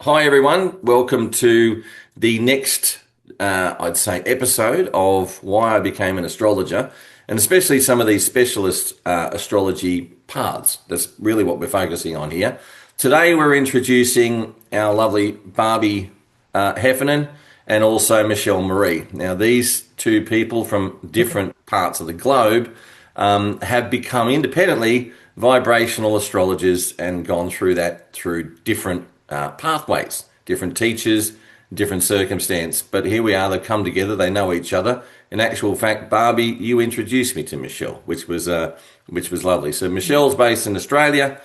Hi, everyone. Welcome to the next, I'd say, episode of Why I Became an Astrologer, and especially some of these specialist astrology paths. That's really what we're focusing on here. Today, we're introducing our lovely Barbie Heffernan and also Michele Marie. Now, these two people from different parts of the globe have become independently vibrational astrologers and gone through that through different pathways, different teachers, different circumstance. But here we are, they've come together, they know each other. In actual fact, Barbie, you introduced me to Michele, which was lovely. So Michelle's based in Australia,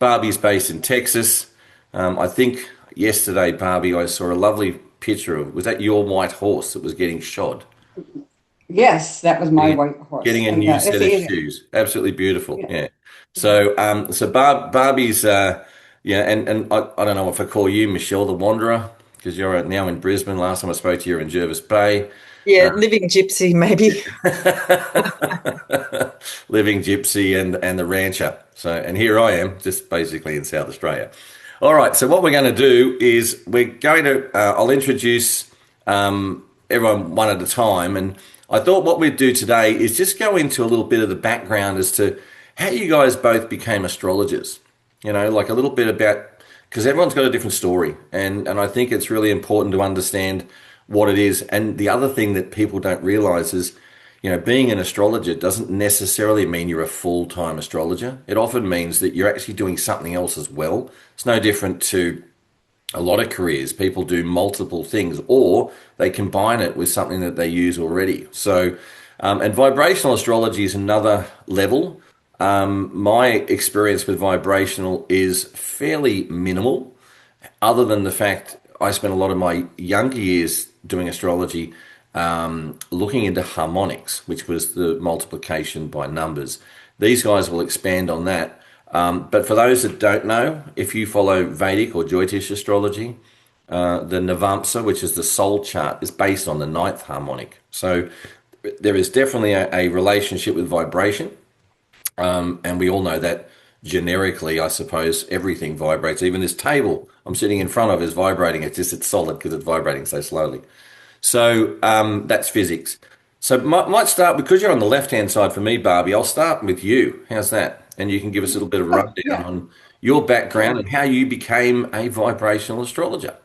Barbie's based in Texas. I think yesterday, Barbie, I saw a lovely picture of, was that your white horse that was getting shod? Yes, that was my Getting, white horse, getting a and new it's set of easy. shoes. Absolutely beautiful. Yeah, Yeah. So Barbie's, yeah, and I don't know if I call you Michelle the Wanderer because you're now in Brisbane. Last time I spoke to you, in Jervis Bay. Yeah, living gypsy, maybe. Living gypsy and the rancher. So, and here I am, just basically in South Australia. All right. So what we're going to do is I'll introduce everyone one at a time, and I thought what we'd do today is just go into a little bit of the background as to how you guys both became astrologers. Like a little bit about, because everyone's got a different story, and I think it's really important to understand what it is. And the other thing that people don't realize is, being an astrologer doesn't necessarily mean you're a full-time astrologer. It often means that you're actually doing something else as well. It's no different to a lot of careers. People do multiple things, or they combine it with something that they use already. So, and vibrational astrology is another level. My experience with vibrational is fairly minimal, other than the fact I spent a lot of my younger years doing astrology, looking into harmonics, which was the multiplication by numbers. These guys will expand on that. But for those that don't know, if you follow Vedic or Jyotish astrology, the Navamsa, which is the soul chart, is based on the ninth harmonic. So there is definitely a relationship with vibration. And we all know that generically, I suppose, everything vibrates. Even this table I'm sitting in front of is vibrating. It's solid because it's vibrating so slowly. So that's physics. So might start, because you're on the left-hand side for me, Barbie. I'll start with you. How's that? And you can give us a little bit of a oh, rundown yeah, on your background sure. and how you became a vibrational astrologer.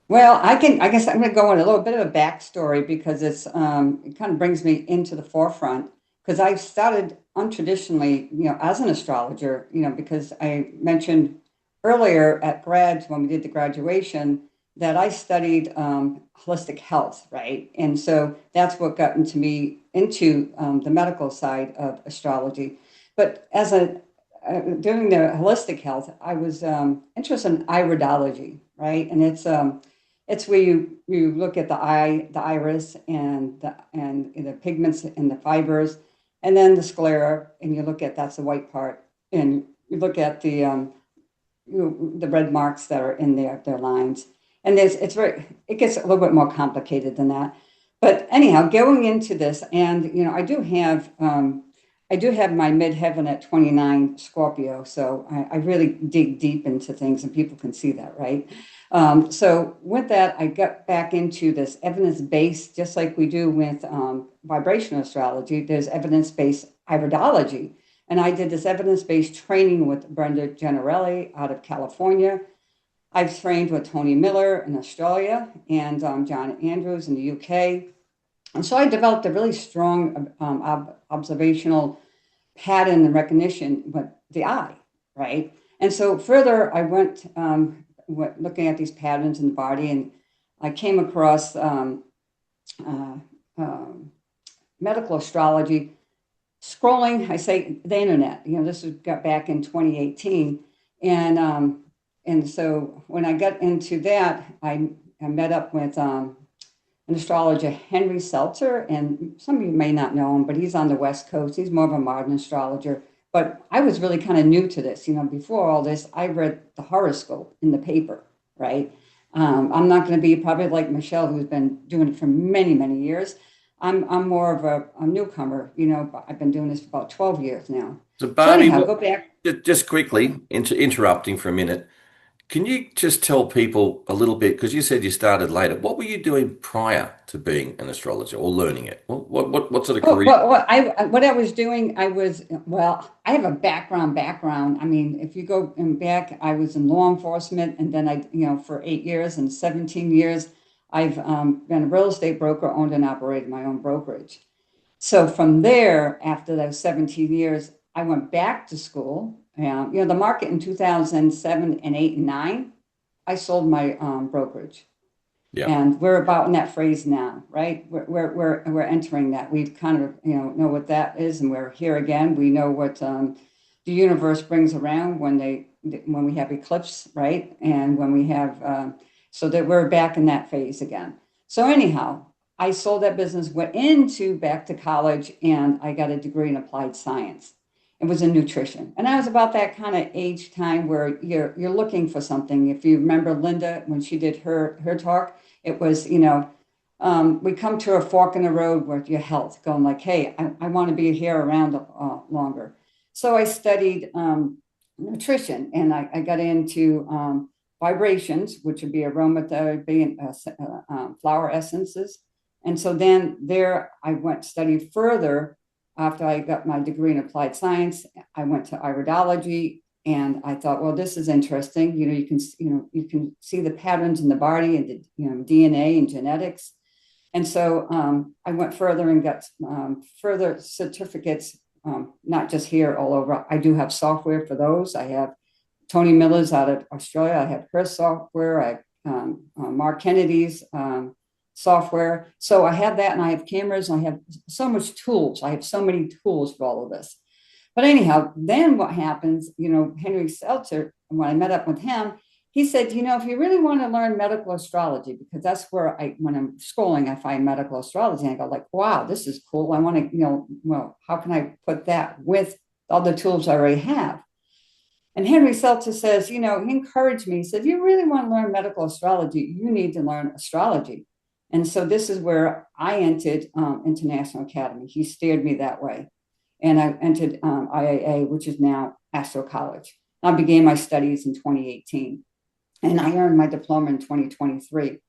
Well, I guess I'm going to go on a little bit of a backstory because it kind of brings me into the forefront because I started untraditionally, as an astrologer, because I mentioned earlier at grad when we did the graduation that I studied holistic health, right? And so that's what got into me into the medical side of astrology. But doing the holistic health, I was interested in iridology, right? And it's where you look at the eye, the iris, and the pigments and the fibers, and then the sclera, and you look at that's the white part, and you look at the red marks that are in there, their lines, and it gets a little bit more complicated than that. But anyhow, going into this, and I do have my midheaven at 29 Scorpio, so I really dig deep into things, and people can see that, right? So with that, I got back into this evidence-based, just like we do with vibrational astrology. There's evidence-based iridology, and I did this evidence-based training with Brenda Generelli out of California. I've trained with Tony Miller in Australia and John Andrews in the UK. And so I developed a really strong observational pattern and recognition with the eye, right? And so further, I went looking at these patterns in the body, and I came across uh, um, medical astrology scrolling. I say the internet. This got back in 2018, and so when I got into that, I met up with an astrologer, Henry Seltzer, and some of you may not know him, but he's on the West Coast. He's more of a modern astrologer. But I was really kind of new to this. Before all this, I read the horoscope in the paper, right? I'm not going to be probably like Michelle, who's been doing it for many, many years. I'm more of a newcomer, but I've been doing this for about 12 years now. So So Barbie, anyhow, go back. just quickly interrupting for a minute. Can you just tell people a little bit, because you said you started later. What were you doing prior to being an astrologer or learning it? What sort of Oh, career? what I was doing, I have a background. I mean, if you go back, I was in law enforcement, and then for 8 years and 17 years, I've been a real estate broker, owned and operated my own brokerage. So from there, after those 17 years, I went back to school. The market in 2007 and 8 and 9, I sold my brokerage. Yeah. And we're about in that phrase now, right? We're entering that. We kind of know what that is, and we're here again. We know what the universe brings around when we have eclipse, right? And when we have so that we're back in that phase again. So anyhow, I sold that business, went into back to college, and I got a degree in applied science. It was in nutrition, and I was about that kind of age time where you're looking for something. If you remember Linda when she did her talk, it was we come to a fork in the road with your health, going like, hey, I want to be here around longer. So I studied nutrition, and I got into vibrations, which would be aromatherapy and flower essences. And so then there I went studied further. After I got my degree in applied science, I went to iridology, and I thought, well, this is interesting. You can see the patterns in the body and the DNA and genetics. And so I went further and got further certificates, not just here, all over. I do have software for those. I have Tony Miller's out of Australia. I have her software. I have Mark Kennedy's software. So I have that, and I have cameras, and I have so much tools. I have so many tools for all of this. But anyhow, then what happens, Henry Seltzer, when I met up with him, he said, if you really want to learn medical astrology, because that's where when I'm scrolling, I find medical astrology, and I go like, wow, this is cool. I want to, well, how can I put that with all the tools I already have? And Henry Seltzer says, he encouraged me. He said, if you really want to learn medical astrology, you need to learn astrology. And so this is where I entered International Academy. He steered me that way. And I entered IAA, which is now Astro College. I began my studies in 2018, and I earned my diploma in 2023.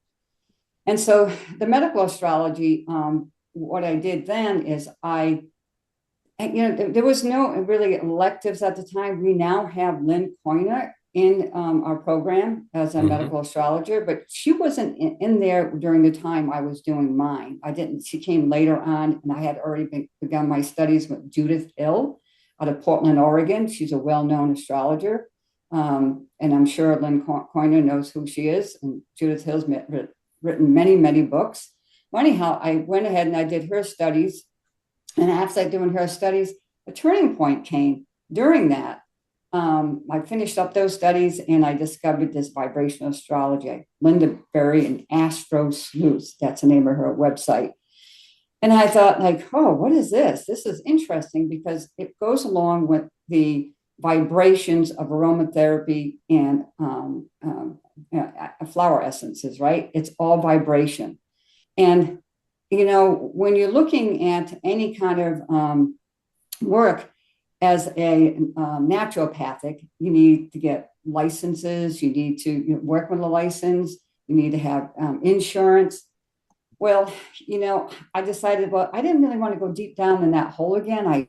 And so the medical astrology, what I did then is there was no really electives at the time. We now have Lynn Coiner in our program as a medical astrologer, but she wasn't in there during the time I was doing mine. She came later on, and I had already begun my studies with Judith Hill out of Portland, Oregon. She's a well-known astrologer. And I'm sure Lynn Coiner knows who she is. And Judith Hill's written many, many books. Well, anyhow, I went ahead and I did her studies. And after doing her studies, a turning point came during that. I finished up those studies, and I discovered this vibrational astrology, Linda Berry and Astro Sleuth. That's the name of her website. And I thought, like, oh, what is this? This is interesting because it goes along with the vibrations of aromatherapy and flower essences, right? It's all vibration. And, when you're looking at any kind of work, as a naturopathic, you need to get licenses. You need to work with a license. You need to have insurance. Well, I decided, well, I didn't really want to go deep down in that hole again.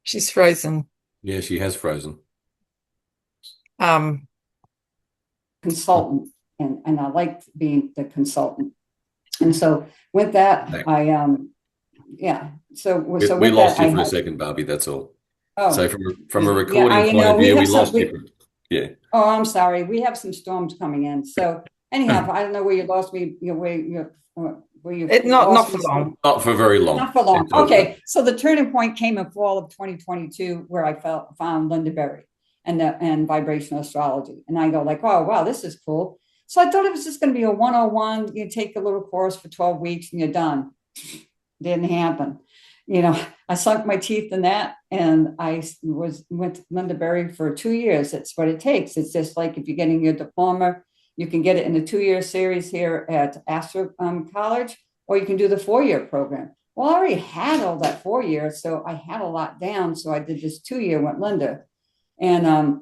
She's frozen. Yeah, she has frozen. Consultant, and I liked being the consultant. And so with that, So we lost you for a second, Barbie. That's all. Oh, so from a recording point of view, we lost you. Yeah. Oh, I'm sorry. We have some storms coming in. So anyhow, I don't know where you lost me. Not for long. Not for very long. Not for long. Okay. So the turning point came in fall of 2022, where I found Linda Berry and vibrational astrology. And I go like, oh, wow, this is cool. So I thought it was just going to be a 101. You take a little course for 12 weeks and you're done. Didn't happen. I sunk my teeth in that, and I went to Linda Berry for 2 years. That's what it takes. It's just like if you're getting your diploma, you can get it in a 2-year series here at Astro College, or you can do the 4-year program. Well, I already had all that 4 year, so I had a lot down. So I did this 2 year with Linda. And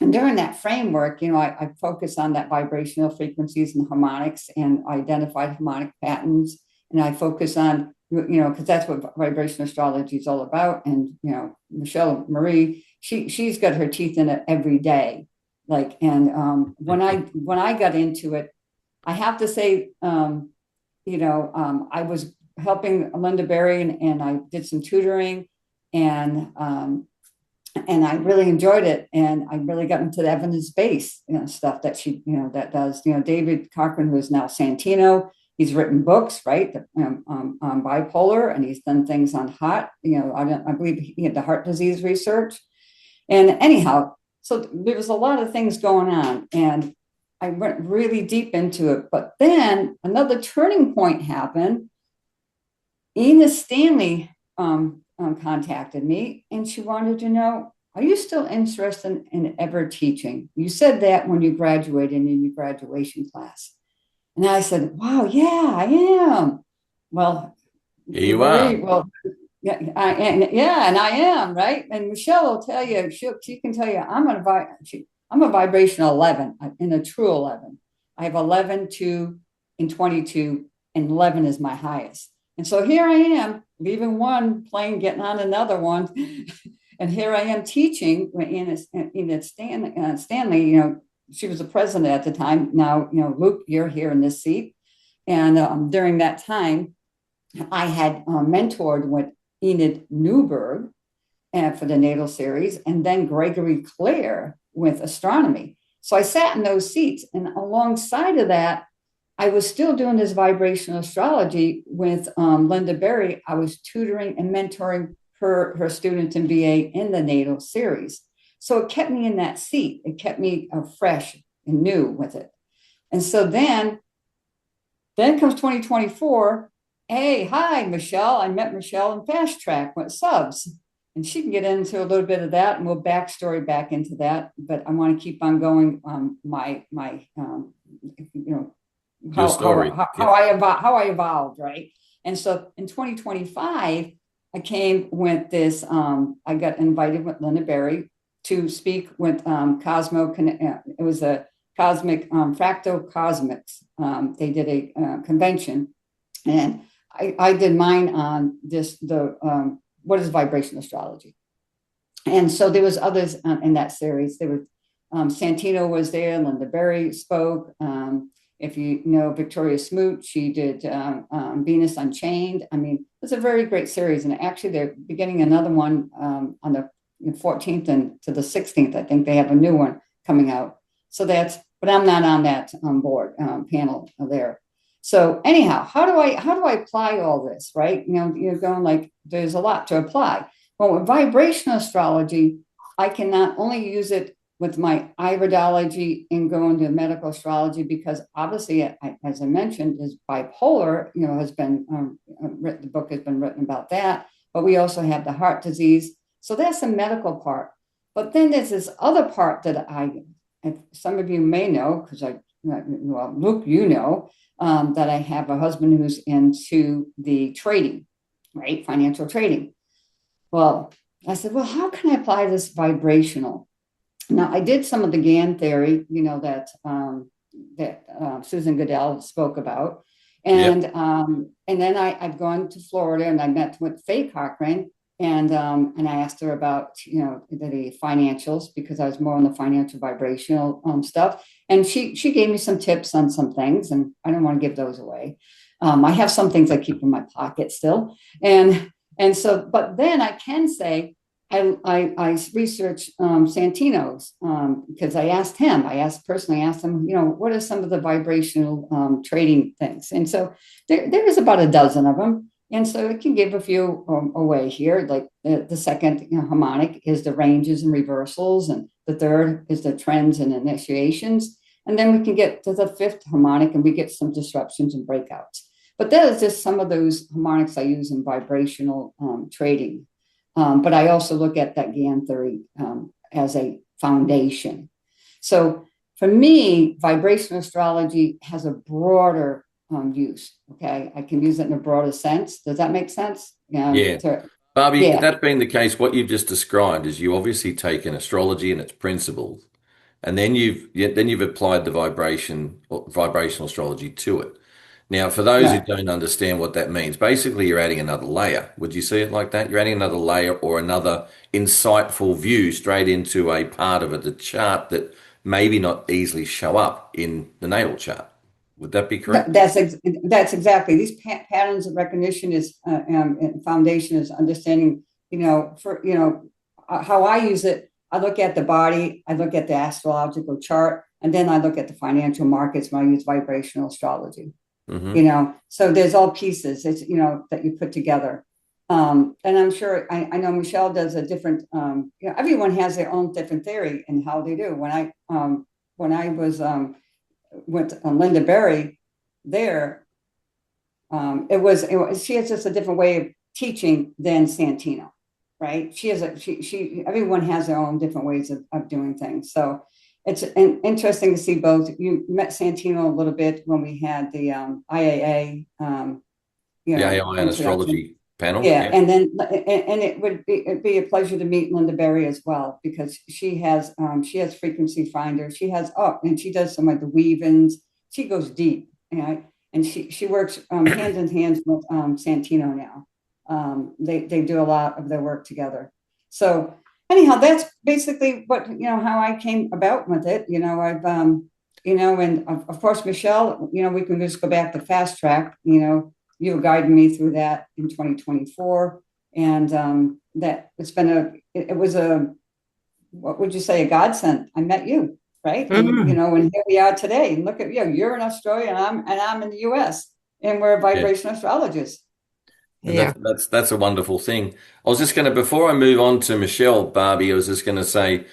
during that framework, I focus on that vibrational frequencies and harmonics and identified harmonic patterns. And I focus on, because that's what vibrational astrology is all about. And, Michele Marie, she's got her teeth in it every day. When I got into it, I have to say, I was helping Linda Berry and I did some tutoring and I really enjoyed it. And I really got into the evidence-based stuff that she, that does, David Cochran, who is now Santino, he's written books, right, on bipolar, and he's done things on heart, I believe he had the heart disease research. And anyhow, so there was a lot of things going on and I went really deep into it. But then another turning point happened. Ina Stanley contacted me and she wanted to know, are you still interested in ever teaching? You said that when you graduated in your graduation class. And I said, wow, yeah, I am. Well, Here you are. well, yeah, and I am, right? And Michele will tell you, she can tell you, I'm a vibrational 11, in a true 11. I have 11, 2, and 22, and 11 is my highest. And so here I am, leaving one plane, getting on another one. And here I am teaching in Stanley, she was the president at the time. Now, Luke, you're here in this seat. And during that time, I had mentored with Enid Newberg for the natal series, and then Gregory Clare with astronomy. So I sat in those seats, and alongside of that, I was still doing this vibrational astrology with Linda Berry. I was tutoring and mentoring her students in VA in the natal series. So it kept me in that seat. It kept me fresh and new with it. And so then comes 2024. Hey, hi, Michele. I met Michele in Fast Track with subs. And she can get into a little bit of that, and we'll backstory back into that. But I want to keep on going Your story. how I evolved, right? And so in 2025, I came with this. I got invited with Linda Berry to speak with Cosmo. It was a cosmic fractal cosmics. They did a convention, and I did mine on what is vibrational astrology. And so there was others in that series. There was Santino was there. Linda Berry spoke. If you know Victoria Smoot, she did Venus Unchained. I mean, it's a very great series. And actually, they're beginning another one on the 14th and to the 16th. I think they have a new one coming out. So but I'm not on that board panel there. So anyhow, how do I apply all this, right? You're going like, there's a lot to apply. Well, with vibrational astrology, I can not only use it with my iridology and go into medical astrology, because obviously, as I mentioned, is bipolar, has been written, the book has been written about that, but we also have the heart disease. So that's the medical part. But then there's this other part that some of you may know, because Luke, that I have a husband who's into the trading, right? Financial trading. Well, I said, well, how can I apply this vibrational? Now, I did some of the GAN theory, that Susan Goodell spoke about. And and then I've gone to Florida and I met with Faye Cochran and I asked her about, the financials, because I was more on the financial vibrational stuff. And she gave me some tips on some things, and I don't want to give those away. I have some things I keep in my pocket still. And so, but then I can say, I researched Santino's because I personally asked him, what are some of the vibrational trading things? And so there is about a dozen of them. And so it can give a few away here. Like the second harmonic is the ranges and reversals. And the third is the trends and initiations. And then we can get to the fifth harmonic and we get some disruptions and breakouts. But that is just some of those harmonics I use in vibrational trading. But I also look at that GAN theory as a foundation. So for me, vibrational astrology has a broader use. Okay, I can use it in a broader sense. Does that make sense? Yeah. To, Barbie, yeah, that being the case, what you've just described is you obviously taken astrology and its principles, and then you've applied the vibration or vibrational astrology to it. Now, for those who right. don't understand what that means, basically you're adding another layer. Would you see it like that? You're adding another layer or another insightful view straight into a part of the chart that maybe not easily show up in the natal chart. Would that be No, correct? that's exactly these patterns of recognition is and foundation is understanding. For how I use it, I look at the body, I look at the astrological chart, and then I look at the financial markets when I use vibrational astrology. Hmm. So there's all pieces it's that you put together. And I'm sure I know Michelle does a different. Everyone has their own different theory and how they do. When I was with Linda Berry there, she has just a different way of teaching than Santino, right? She everyone has their own different ways of doing things. So it's interesting to see both. You met Santino a little bit when we had the IAA, The AI and introduction. astrology panel. Yeah, Yeah. and it'd be a pleasure to meet Linda Berry as well because she has frequency finder. And she does some of the weave-ins. She goes deep, and she works hand in hand with Santino now. They do a lot of their work together. So anyhow, that's basically how I came about with it. And of course Michelle, we can just go back to fast track. You guided me through that in 2024, and that it was a what would you say, a godsend. I met you, right? And Mm. and here we are today. And look at you, you're in Australia, and I'm in the U.S. and we're Yeah. vibration astrologists. And Yeah. that's a wonderful thing. I was just going to, before I move on to Michelle, Barbie, I was just going to say,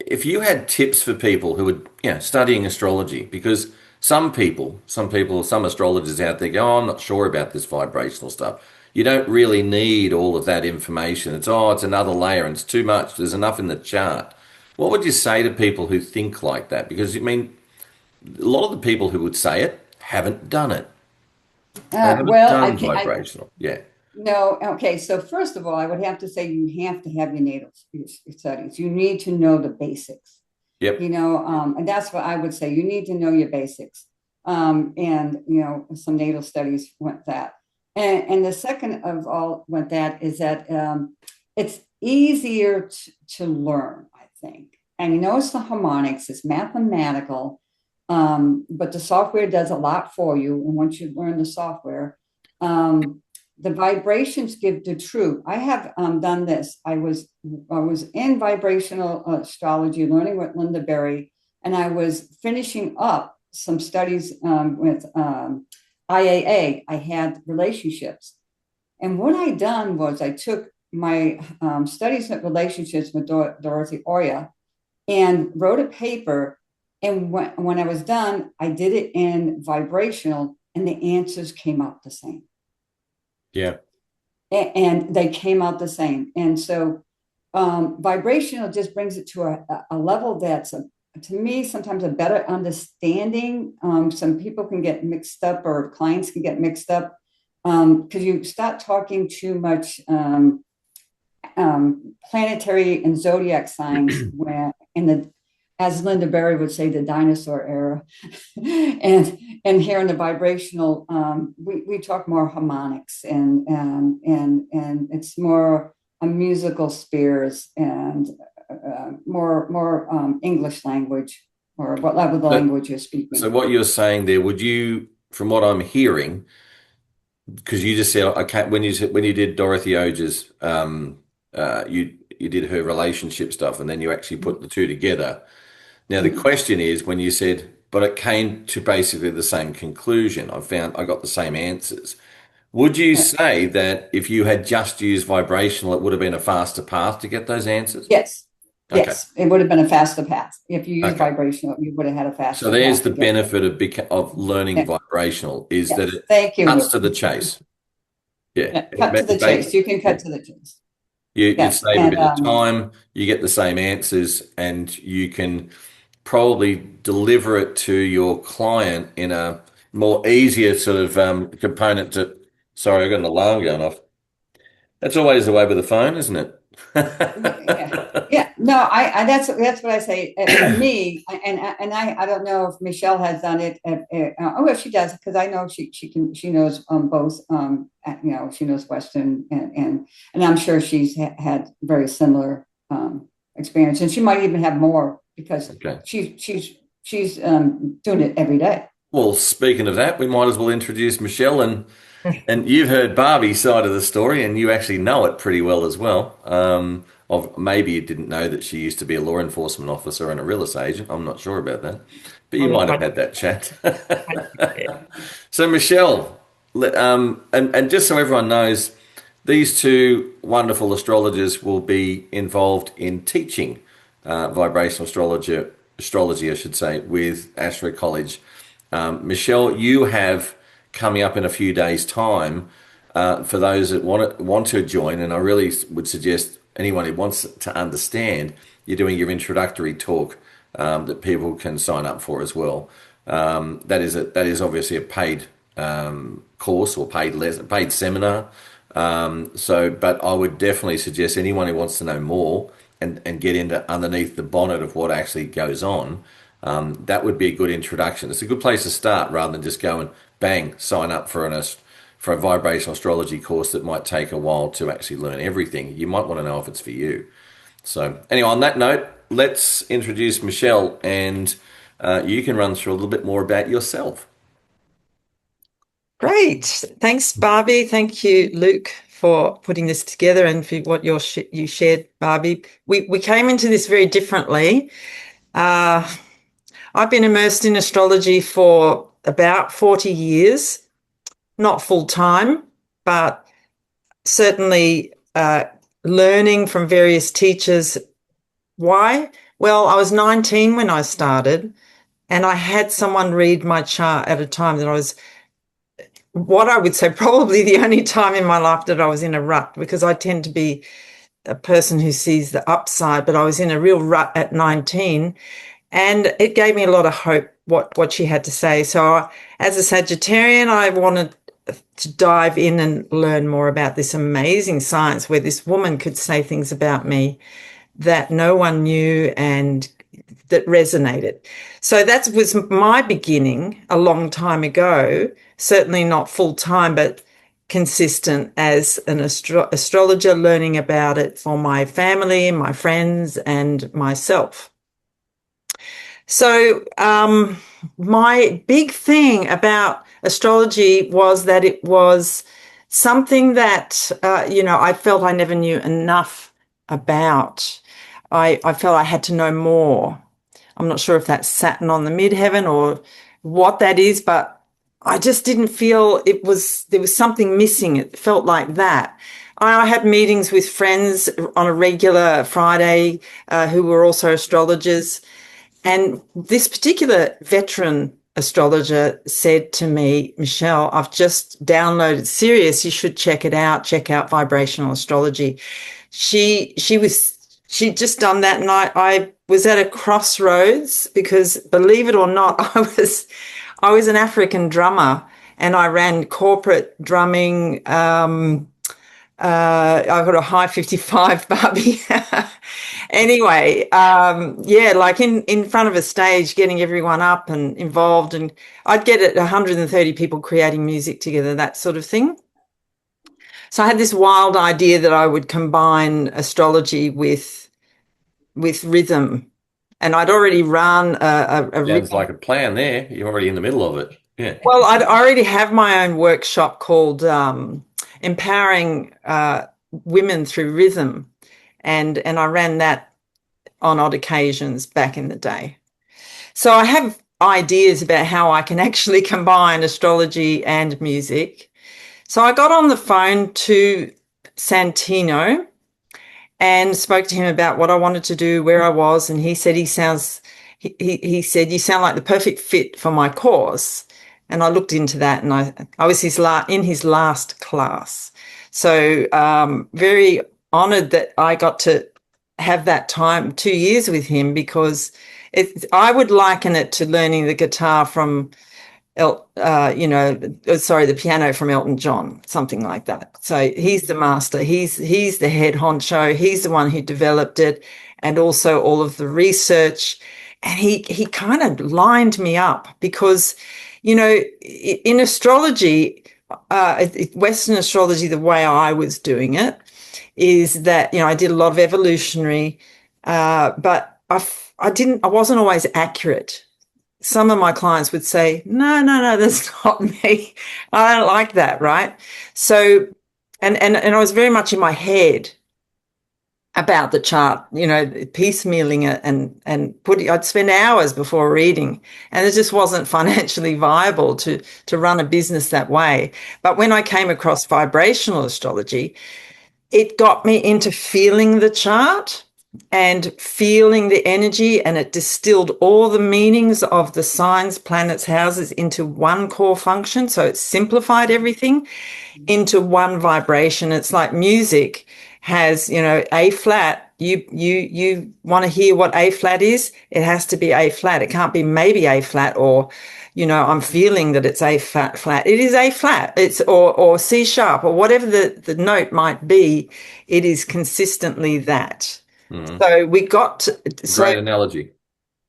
if you had tips for people who are, studying astrology, because some astrologers out there go, oh, I'm not sure about this vibrational stuff. You don't really need all of that information. It's another layer and it's too much. There's enough in the chart. What would you say to people who think like that? Because I mean, a lot of the people who would say it haven't done it. They haven't Well, I done can I vibrational. Yeah. no, okay. So first of all, I would have to say you have to have your natal studies. You need to know the basics. Yep. And that's what I would say. You need to know your basics, and some natal studies went that. And the second of all went that is that it's easier to learn, I think. And it's the harmonics, it's mathematical, but the software does a lot for you. And once you learn the software, um, the vibrations give the truth. I have done this. I was in vibrational astrology, learning with Linda Berry, and I was finishing up some studies with IAA. I had relationships, and what I done was I took my studies with relationships with Dorothy Oya and wrote a paper. And when I was done, I did it in vibrational, and the answers came out the same. Yeah. And they came out the same. And so vibrational just brings it to a level that's, to me, sometimes a better understanding. Some people can get mixed up, or clients can get mixed up, because you start talking too much planetary and zodiac signs where in the, as Linda Berry would say, the dinosaur era. and here in the vibrational, we talk more harmonics, and it's more a musical spheres, and more English language, or whatever the So, language you're so speaking. what you're saying there, would you, from what I'm hearing, because you just said, okay, when you did Dorothy Oja's, you did her relationship stuff, and then you actually put the two together. Now the Mhm. question is, when you said, but it came to basically the same conclusion. I got the same answers. Would you say that if you had just used vibrational, it would have been a faster path to get those answers? Yes, Okay. yes, it would have been a faster path. If you use Okay. vibrational, you would have had a So faster there's path the to get there. benefit of learning Yeah. vibrational is that Yes, it thank cuts you. to the chase. Yeah. Yeah, cut to the They, chase. You can cut yeah. to the chase. You Yes, save a and bit of time, you get the same answers, and you can probably deliver it to your client more easier sort of component to. Sorry, I got an alarm going off. That's always the way with the phone, isn't it? Yeah, yeah. No, I that's what I say. For me, and I don't know if Michelle has done it. Oh, well, she does because I know she knows both. She knows Western and I'm sure she's had very similar experience, and she might even have more because Okay. she's doing it every day. Well, speaking of that, we might as well introduce Michelle, and you've heard Barbie's side of the story, and you actually know it pretty well as well. Of maybe you didn't know that she used to be a law enforcement officer and a real estate agent. I'm not sure about that, but you might have had that chat. So, Michelle, and just so everyone knows, these two wonderful astrologers will be involved in teaching vibrational astrology, I should say, with Astro College. Michelle, you have coming up in a few days' time for those that want to join, and I really would suggest anyone who wants to understand, you're doing your introductory talk that people can sign up for as well. That is obviously a paid course or paid seminar. But I would definitely suggest anyone who wants to know more and get into underneath the bonnet of what actually goes on. That would be a good introduction. It's a good place to start rather than just go and bang sign up for a vibrational astrology course that might take a while to actually learn everything. You might want to know if it's for you. So anyway, on that note, let's introduce Michelle, and you can run through a little bit more about yourself. Great. Thanks, Barbie. Thank you, Luke, for putting this together and for what you shared, Barbie. We came into this very differently. I've been immersed in astrology for about 40 years, not full time, but certainly learning from various teachers. Why? Well, I was 19 when I started, and I had someone read my chart at a time that I was, what I would say, probably the only time in my life that I was in a rut, because I tend to be a person who sees the upside, but I was in a real rut at 19, and it gave me a lot of hope what she had to say. So as a Sagittarian, I wanted to dive in and learn more about this amazing science where this woman could say things about me that no one knew and that resonated. So that was my beginning a long time ago, certainly not full time, but consistent as an astrologer, learning about it for my family, my friends, and myself. So my big thing about astrology was that it was something that, I felt I never knew enough about. I felt I had to know more. I'm not sure if that's Saturn on the midheaven or what that is, but I just didn't feel there was something missing. It felt like that. I had meetings with friends on a regular Friday who were also astrologers. And this particular veteran astrologer said to me, Michelle, I've just downloaded Sirius. You should check it out. Check out Vibrational Astrology. She'd just done that, and I was at a crossroads because, believe it or not, I was an African drummer, and I ran corporate drumming. I've got a high 55, Barbie. Anyway, like in front of a stage, getting everyone up and involved, and I'd get it 130 people creating music together, that sort of thing. So I had this wild idea that I would combine astrology with rhythm, and I'd already run a Sounds like a plan there. You're already in the middle of it. Yeah. Well, I'd already have my own workshop called Empowering Women Through Rhythm, and I ran that on odd occasions back in the day. So I have ideas about how I can actually combine astrology and music. So I got on the phone to Santino and spoke to him about what I wanted to do, where I was, and he said he said, you sound like the perfect fit for my course. And I looked into that, and I was in his last class. So very honoured that I got to have that time, 2 years with him, because I would liken it to learning the guitar from the piano from Elton John, something like that. So he's the master. He's the head honcho. He's the one who developed it, and also all of the research. And he kind of lined me up because, in astrology, Western astrology, the way I was doing it is that, I did a lot of evolutionary, but I wasn't always accurate. Some of my clients would say, no, that's not me. I don't like that, right? So, and I was very much in my head about the chart, piecemealing it and I'd spend hours before reading, and it just wasn't financially viable to run a business that way. But when I came across vibrational astrology, it got me into feeling the chart and feeling the energy, and it distilled all the meanings of the signs, planets, houses into one core function. So it simplified everything into one vibration. It's like music has, A flat. You want to hear what A flat is? It has to be A flat. It can't be maybe A flat or, I'm feeling that it's A flat. It is A flat. It's or C sharp or whatever the note might be. It is consistently that. Mm-hmm. So we got to, great analogy.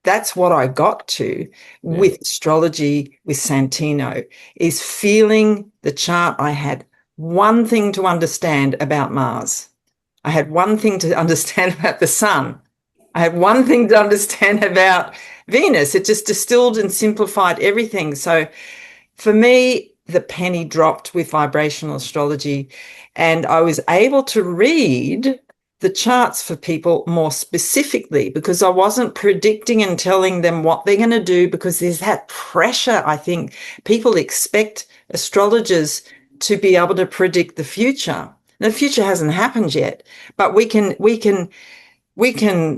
That's what I got to with astrology, with Santino, is feeling the chart. I had one thing to understand about Mars. I had one thing to understand about the sun. I had one thing to understand about Venus. It just distilled and simplified everything. So for me, the penny dropped with vibrational astrology, and I was able to read the charts for people more specifically because I wasn't predicting and telling them what they're going to do, because there's that pressure. I think people expect astrologers to be able to predict the future. The future hasn't happened yet, but we can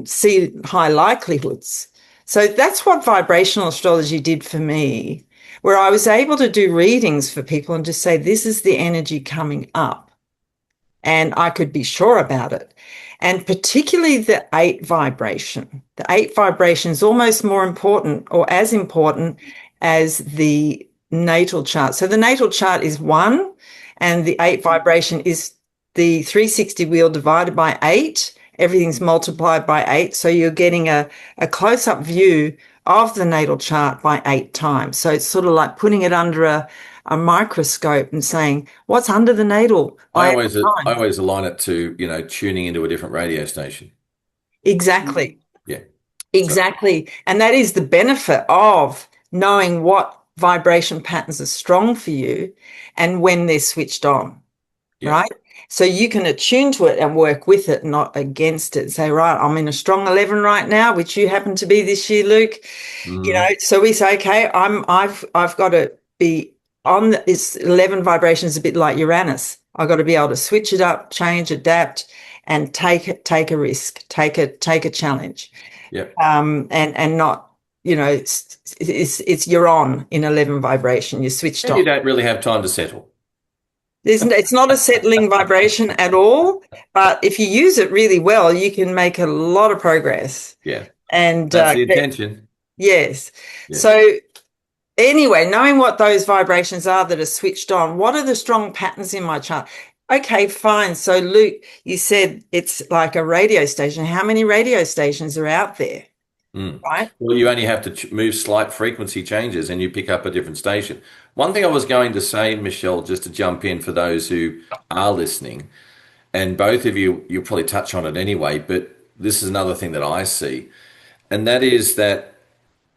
see high likelihoods. So that's what vibrational astrology did for me, where I was able to do readings for people and just say, this is the energy coming up. And I could be sure about it. And particularly the 8 vibration. The 8 vibration is almost more important or as important as the natal chart. So the natal chart is 1, and the 8 vibration is the 360 wheel divided by 8. Everything's multiplied by 8. So you're getting a close-up view of the natal chart by 8 times. So it's sort of like putting it under a microscope and saying, what's under the natal? I always align it to, tuning into a different radio station. Exactly. Yeah. Exactly. And that is the benefit of knowing what vibration patterns are strong for you and when they're switched on, right? So you can attune to it and work with it, not against it. Say, right, I'm in a strong 11 right now, which you happen to be this year, Luke. Mm-hmm. So we say, okay, I've got to be on this 11 vibration is a bit like Uranus. I've got to be able to switch it up, change, adapt, and take a risk, take a challenge. Yeah. And not, it's you're on in 11 vibration. You're switched on. You don't really have time to settle. It's not a settling vibration at all, but if you use it really well, you can make a lot of progress. Yeah. And that's the intention. Yes. Yeah. So anyway, knowing what those vibrations are that are switched on, what are the strong patterns in my chart? Okay, fine. So Luke, you said it's like a radio station. How many radio stations are out there? Right? Well, you only have to move slight frequency changes and you pick up a different station. One thing I was going to say, Michelle, just to jump in for those who are listening, and both of you'll probably touch on it anyway, but this is another thing that I see, and that is that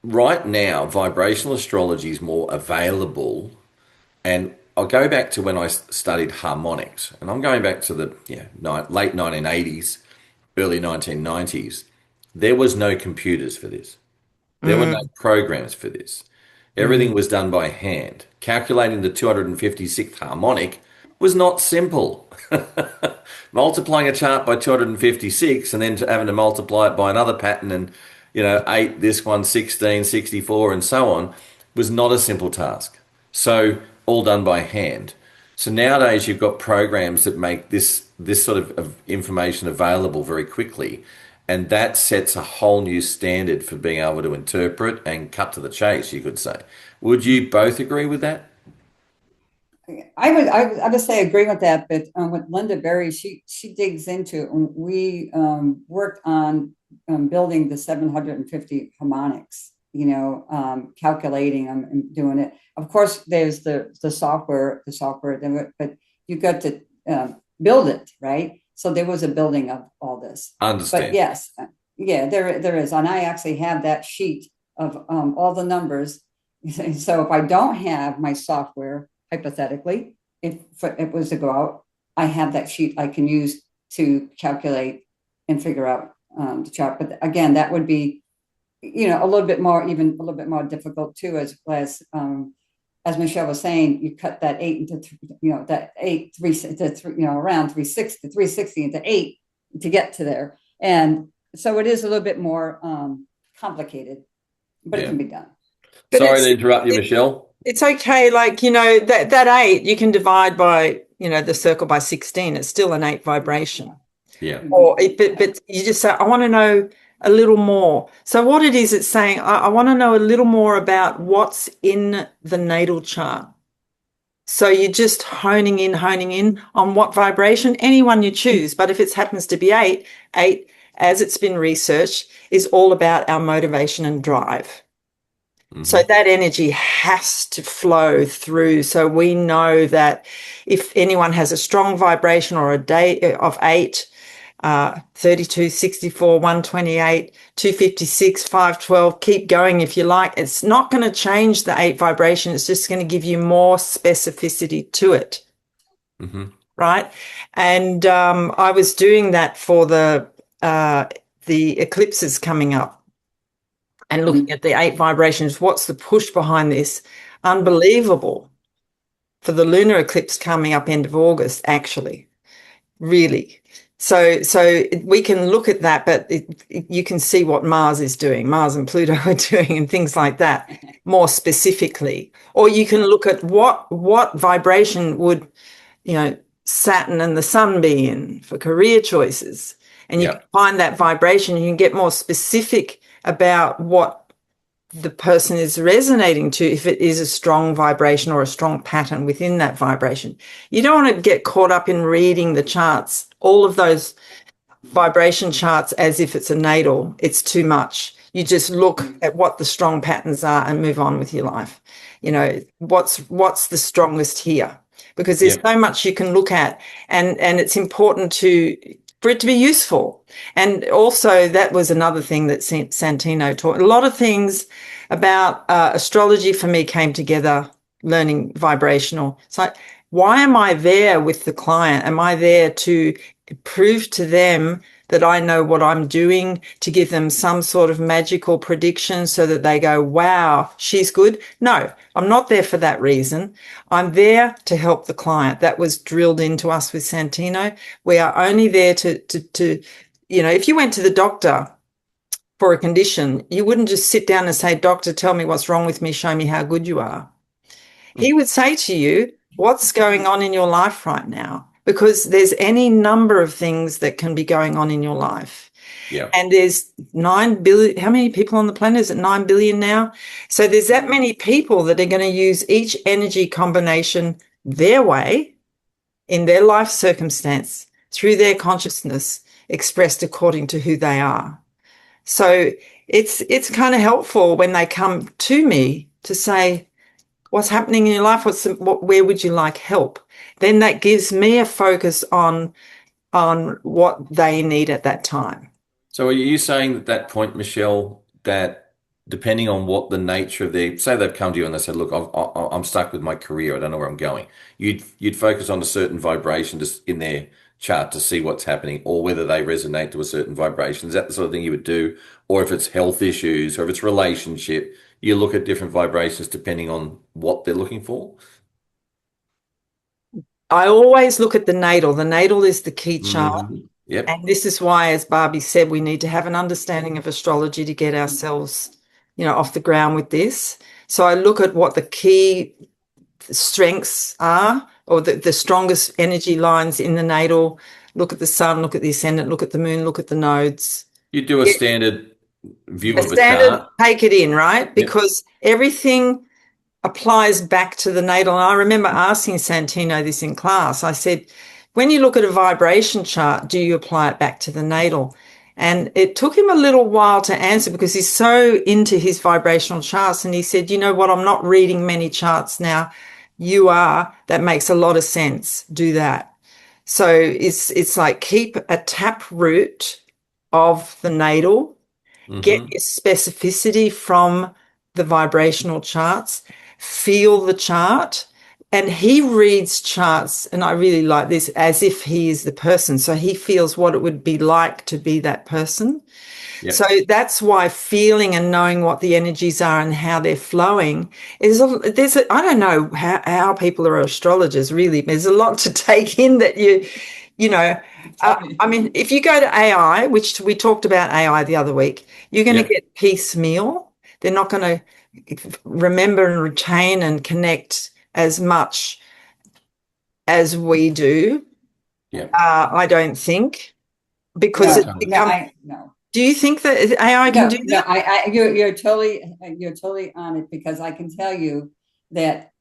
right now, vibrational astrology is more available. And I'll go back to when I studied harmonics, and I'm going back to the late 1980s, early 1990s. There was no computers for this. There were no programs for this. Everything was done by hand. Calculating the 256th harmonic was not simple. Multiplying a chart by 256 and then having to multiply it by another pattern and, 8, this one, 16, 64, and so on, was not a simple task. So all done by hand. So nowadays you've got programs that make this sort of information available very quickly. And that sets a whole new standard for being able to interpret and cut to the chase, you could say. Would you both agree with that? I would say I agree with that, but with Linda Berry, she digs into it. We worked on building the 750 harmonics, calculating them and doing it. Of course, there's the software, but you got to build it, right? So there was a building of all this. I But understand. yes, yeah, there is, and I actually have that sheet of all the numbers. So if I don't have my software, hypothetically, if it was to go out, I have that sheet I can use to calculate and figure out the chart. But again, that would be, a little bit more, even a little bit more difficult too, as Michelle was saying, you cut that eight into, that eight, three, to three, around 360 into eight to get to there. And so it is a little bit more complicated, but it Yeah. can be done. But Sorry to interrupt you, Michelle. it's okay. Like, that 8, you can divide by, the circle by 16. It's still an 8 vibration. Yeah. But you just say, I want to know a little more. So what it is, it's saying, I want to know a little more about what's in the natal chart. So you're just honing in on what vibration, anyone you choose. But if it happens to be 8, as it's been researched, is all about our motivation and drive. So that energy has to flow through. So we know that if anyone has a strong vibration or a day of 8, 32, 64, 128, 256, 512, keep going if you like. It's not going to change the 8 vibration. It's just going to give you more specificity to it. Right. And I was doing that for the eclipses coming up. And looking at the 8 vibrations, what's the push behind this? Unbelievable for the lunar eclipse coming up end of August, actually, really. So we can look at that, but you can see what Mars is doing, Mars and Pluto are doing and things like that more specifically. Or you can look at what vibration would, Saturn and the Sun be in for career choices. And you can find that vibration, you can get more specific about what the person is resonating to, if it is a strong vibration or a strong pattern within that vibration. You don't want to get caught up in reading the charts, all of those vibration charts, as if it's a natal. It's too much. You just look at what the strong patterns are and move on with your life. What's the strongest here? Because there's so much you can look at, and it's important for it to be useful. And also, that was another thing that Santino taught. A lot of things about astrology for me came together, learning vibrational. It's like, why am I there with the client? Am I there to prove to them that I know what I'm doing, to give them some sort of magical prediction so that they go, wow, she's good? No, I'm not there for that reason. I'm there to help the client. That was drilled into us with Santino. We are only there to if you went to the doctor for a condition, you wouldn't just sit down and say, doctor, tell me what's wrong with me, show me how good you are. He would say to you, what's going on in your life right now? Because there's any number of things that can be going on in your life. Yeah. And there's 9 billion, how many people on the planet? Is it 9 billion now? So there's that many people that are going to use each energy combination their way, in their life circumstance, through their consciousness, expressed according to who they are. So it's kind of helpful when they come to me to say, what's happening in your life? Where would you like help? Then that gives me a focus on what they need at that time. So are you saying at that point, Michelle, that depending on what the nature of say they've come to you and they said, look, I'm stuck with my career, I don't know where I'm going. You'd focus on a certain vibration just in their chart to see what's happening, or whether they resonate to a certain vibration. Is that the sort of thing you would do? Or if it's health issues, or if it's relationship, you look at different vibrations depending on what they're looking for? I always look at the natal. The natal is the key chart. Yep. And this is why, as Barbie said, we need to have an understanding of astrology to get ourselves, off the ground with this. So I look at what the key strengths are, or the strongest energy lines in the natal. Look at the sun, look at the ascendant, look at the moon, look at the nodes, You do a standard view A of a standard, chart. take it in, right? Yep. Because everything applies back to the natal. And I remember asking Santino this in class. I said, when you look at a vibration chart, do you apply it back to the natal? And it took him a little while to answer because he's so into his vibrational charts. And he said, you know what? I'm not reading many charts now. You are. That makes a lot of sense. Do that. So it's like keep a tap root of the natal, get Mm-hmm. your specificity from the vibrational charts, feel the chart. And he reads charts, and I really like this, as if he is the person. So he feels what it would be like to be that person. Yep. So that's why feeling and knowing what the energies are and how they're flowing I don't know how people are astrologers, really. There's a lot to take in that you know, I mean, if you go to AI, which we talked about AI the other week, you're going to Yep. get piecemeal. They're not going to remember and retain and connect as much as we do. Yep. I don't think, because No, it's Totally. become. no. Do you think that AI can do No, that? you're totally on it, because I can tell you that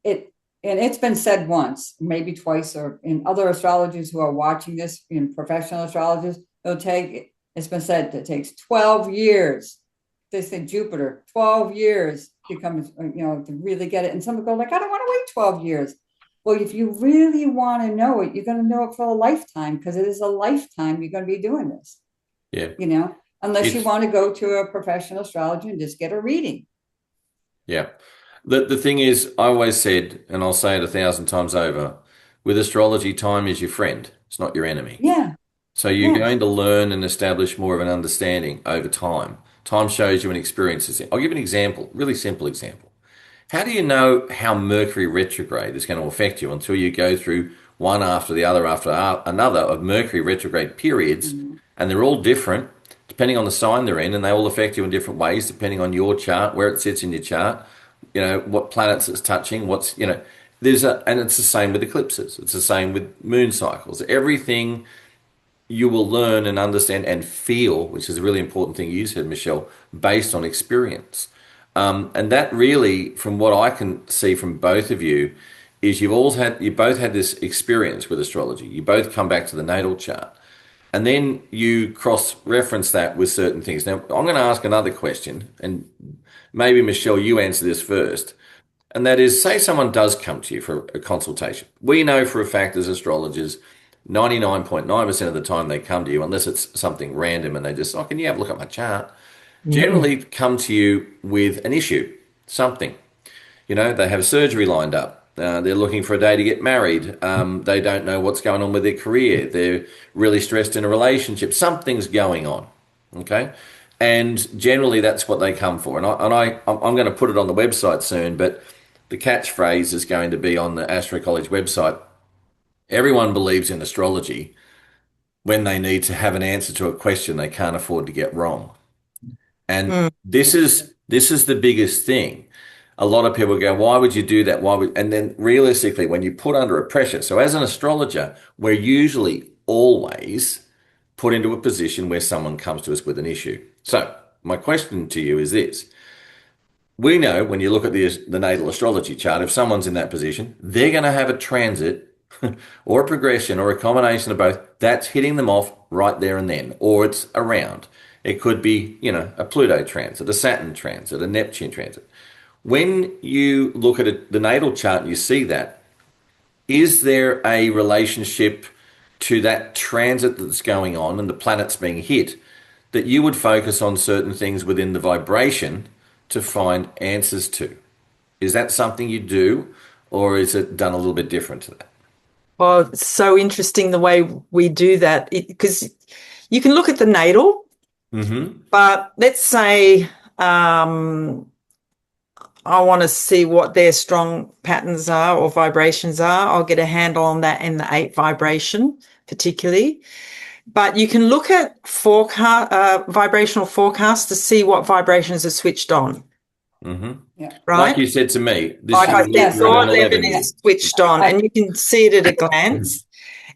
and it's been said once, maybe twice, or in other astrologers who are watching this, in professional astrologers, it's been said that it takes 12 years. They say Jupiter, 12 years to come, to really get it. And some go like, I don't want to wait 12 years. Well, if you really want to know it, you're going to know it for a lifetime, because it is a lifetime you're going to be doing this, Yeah. unless you It's want to go to a professional astrologer and just get a reading. Yeah. The thing is, I always said, and I'll say it 1,000 times over, with astrology, time is your friend. It's not your enemy. Yeah. So you're Yes. going to learn and establish more of an understanding over time. Time shows you and experiences it. I'll give you an example, really simple example. How do you know how Mercury retrograde is going to affect you until you go through one after another of Mercury retrograde periods, Mm-hmm. and they're all different depending on the sign they're in, and they all affect you in different ways depending on your chart, where it sits in your chart, what planets it's touching, and it's the same with eclipses. It's the same with moon cycles. Everything you will learn and understand and feel, which is a really important thing you said, Michelle, based on experience. And that really, from what I can see from both of you, is you both had this experience with astrology. You both come back to the natal chart, and then you cross-reference that with certain things. Now, I'm going to ask another question, and maybe Michelle, you answer this first. And that is, say someone does come to you for a consultation. We know for a fact as astrologers, 99.9% of the time they come to you, unless it's something random and they just, can you have a look at my chart? Mm. Generally come to you with an issue, something. They have surgery lined up. They're looking for a day to get married. They don't know what's going on with their career. They're really stressed in a relationship. Something's going on. Okay. And generally that's what they come for. I'm going to put it on the website soon, but the catchphrase is going to be on the Astro College website. Everyone believes in astrology when they need to have an answer to a question they can't afford to get wrong. And Mm. this is the biggest thing. A lot of people go, why would you do that? And then realistically, when you put under a pressure, so as an astrologer, we're usually always put into a position where someone comes to us with an issue. So my question to you is this. We know when you look at the natal astrology chart, if someone's in that position, they're going to have a transit or a progression or a combination of both that's hitting them off right there and then, or it's around. It could be, a Pluto transit, a Saturn transit, a Neptune transit. When you look at the natal chart and you see that, is there a relationship to that transit that's going on and the planets being hit that you would focus on certain things within the vibration to find answers to? Is that something you do, or is it done a little bit different to that? Well, it's so interesting the way we do that, because you can look at the natal, Mm-hmm. but let's say I want to see what their strong patterns are or vibrations are. I'll get a handle on that in the 8 vibration, particularly. But you can look at vibrational forecasts to see what vibrations are switched on, Mm-hmm. Yeah. Like right? you said to me, Like I said, Yes. you're door in an 11 11 Yeah. year. is switched on, I, and you can see it at a glance.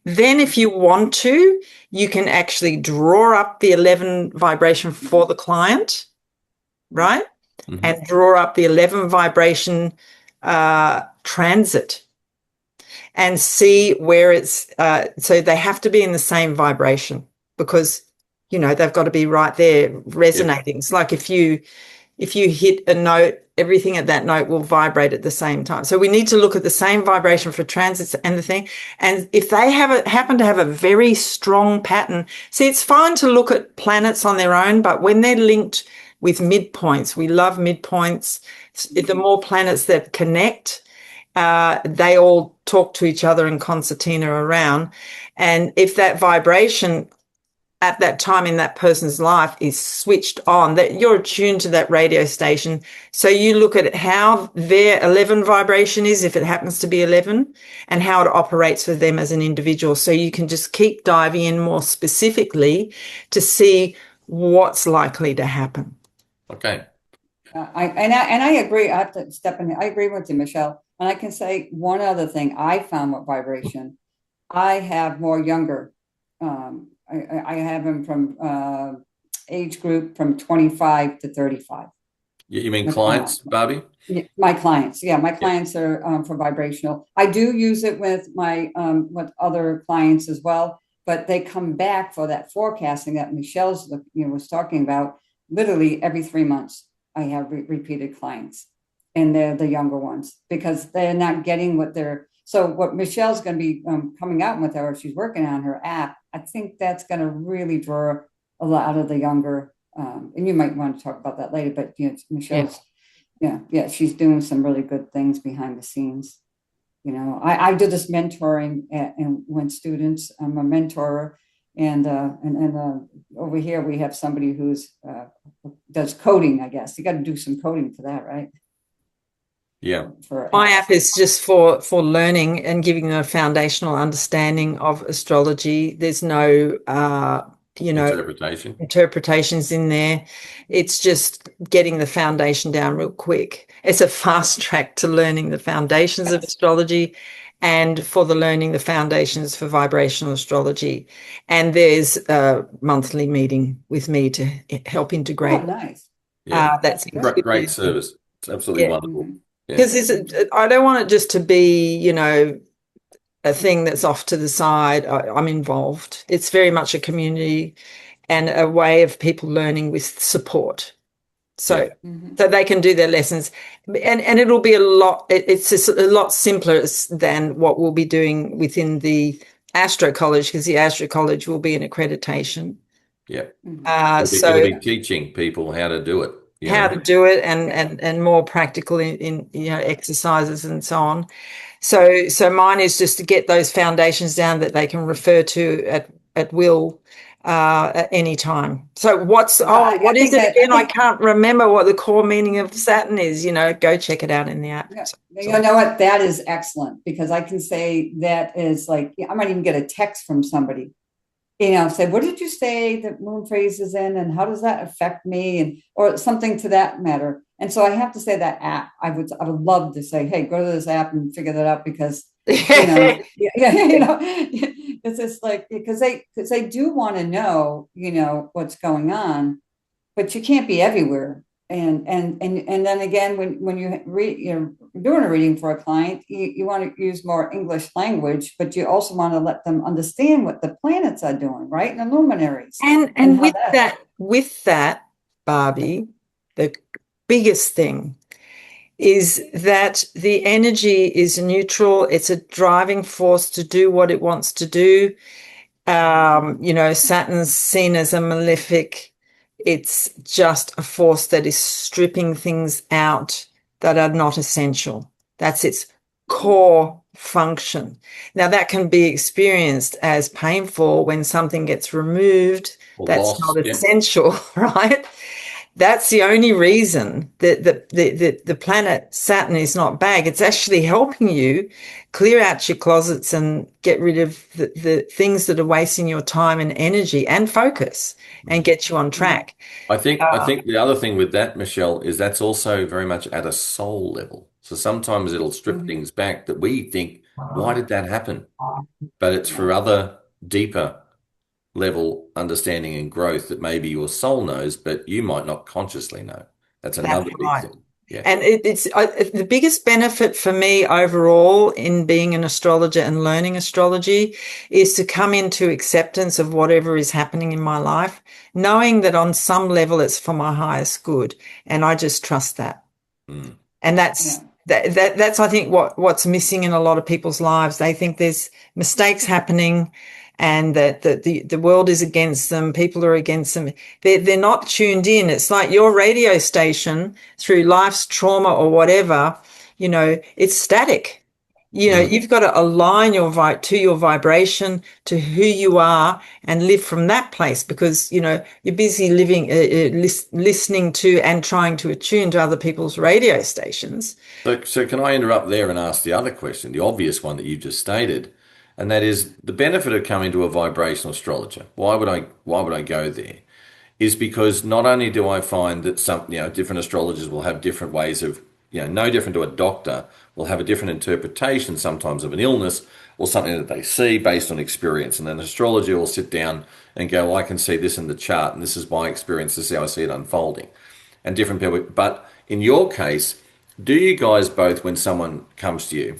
Then, if you want to, you can actually draw up the 11 vibration for the client, right? Mhm. And draw up the 11 vibration transit and see where it's, so they have to be in the same vibration because, you know, they've got to be right there resonating. It's like if you hit a note, everything at that note will vibrate at the same time. So we need to look at the same vibration for transits and the thing. And if they happen to have a very strong pattern, see, it's fine to look at planets on their own, but when they're linked with midpoints, we love midpoints. The more planets that connect, they all talk to each other in concertina around. And if that vibration at that time in that person's life is switched on, that you're attuned to that radio station. So you look at how their 11 vibration is, if it happens to be 11, and how it operates for them as an individual. So you can just keep diving in more specifically to see what's likely to happen. Okay. I agree. I have to step in. I agree with you, Michelle. And I can say one other thing I found with vibration. I have more younger. I have them from age group from 25 to 35. You mean clients, Barbie? My clients, yeah, my clients are for vibrational. I do use it with my with other clients as well, but they come back for that forecasting that Michelle's was talking about. Literally every 3 months, I have repeated clients, and they're the younger ones because they're not getting what they're. So what Michelle's going to be coming out with her, she's working on her app. I think that's going to really draw a lot of the younger. And you might want to talk about that later, but Michelle's. Yeah, she's doing some really good things behind the scenes. I do this mentoring and when students, I'm a mentor, and over here we have somebody who's does coding. I guess you got to do some coding for that, right? Yeah. My app is just for learning and giving them a foundational understanding of astrology. There's no interpretations in there. It's just getting the foundation down real quick. It's a fast track to learning the foundations of astrology and for the learning the foundations for vibrational astrology. And there's a monthly meeting with me to help integrate. Oh, nice. Yeah, that's great service. It's absolutely wonderful. Mm-hmm. Because I don't want it just to be, a thing that's off to the side. I'm involved. It's very much a community and a way of people learning with support. So they can do their lessons, and it'll be it's just a lot simpler than what we'll be doing within the Astro College, because the Astro College will be an accreditation. Yeah. So it'll be teaching people how to do it. How to do it and more practical in exercises and so on. So mine is just to get those foundations down that they can refer to at will at any time. So what is it again? I can't remember what the core meaning of Saturn is. Go check it out in the app. You know what? That is excellent, because I can say that is like, I might even get a text from somebody, say, what did you say that moon phase is in, and how does that affect me, or something to that matter. And so I have to say that app, I would love to say, hey, go to this app and figure that out, because it's just like, because they do want to know, what's going on, but you can't be everywhere. And then again, when you're doing a reading for a client, you want to use more English language, but you also want to let them understand what the planets are doing, right? And the luminaries. And with that, Barbie, the biggest thing is that the energy is neutral. It's a driving force to do what it wants to do. Saturn's seen as a malefic. It's just a force that is stripping things out that are not essential. That's its core function. Now, that can be experienced as painful when something gets removed that's not essential, right? That's the only reason that the planet Saturn is not bad. It's actually helping you clear out your closets and get rid of the things that are wasting your time and energy and focus, and get you on track. I think the other thing with that, Michelle, is that's also very much at a soul level. So sometimes it'll strip things back that we think, why did that happen? But it's for other deeper level understanding and growth that maybe your soul knows, but you might not consciously know. That's That's another big right. thing. Yeah. And it's the biggest benefit for me overall in being an astrologer and learning astrology is to come into acceptance of whatever is happening in my life, knowing that on some level it's for my highest good. And I just trust that. Mm. And that's that's I think what's missing in a lot of people's lives. They think there's mistakes happening and that the world is against them, people are against them. They're not tuned in. It's like your radio station through life's trauma or whatever, it's static. You've got to align to your vibration, to who you are, and live from that place because, you're busy living, listening to and trying to attune to other people's radio stations. So can I interrupt there and ask the other question, the obvious one that you just stated, and that is the benefit of coming to a vibrational astrologer. Why would I go there? Is because not only do I find that some, different astrologers will have different ways of, no different to a doctor, will have a different interpretation sometimes of an illness or something that they see based on experience. And then an astrologer will sit down and go, well, I can see this in the chart and this is my experience, this is how I see it unfolding. And different people, but in your case, do you guys both, when someone comes to you,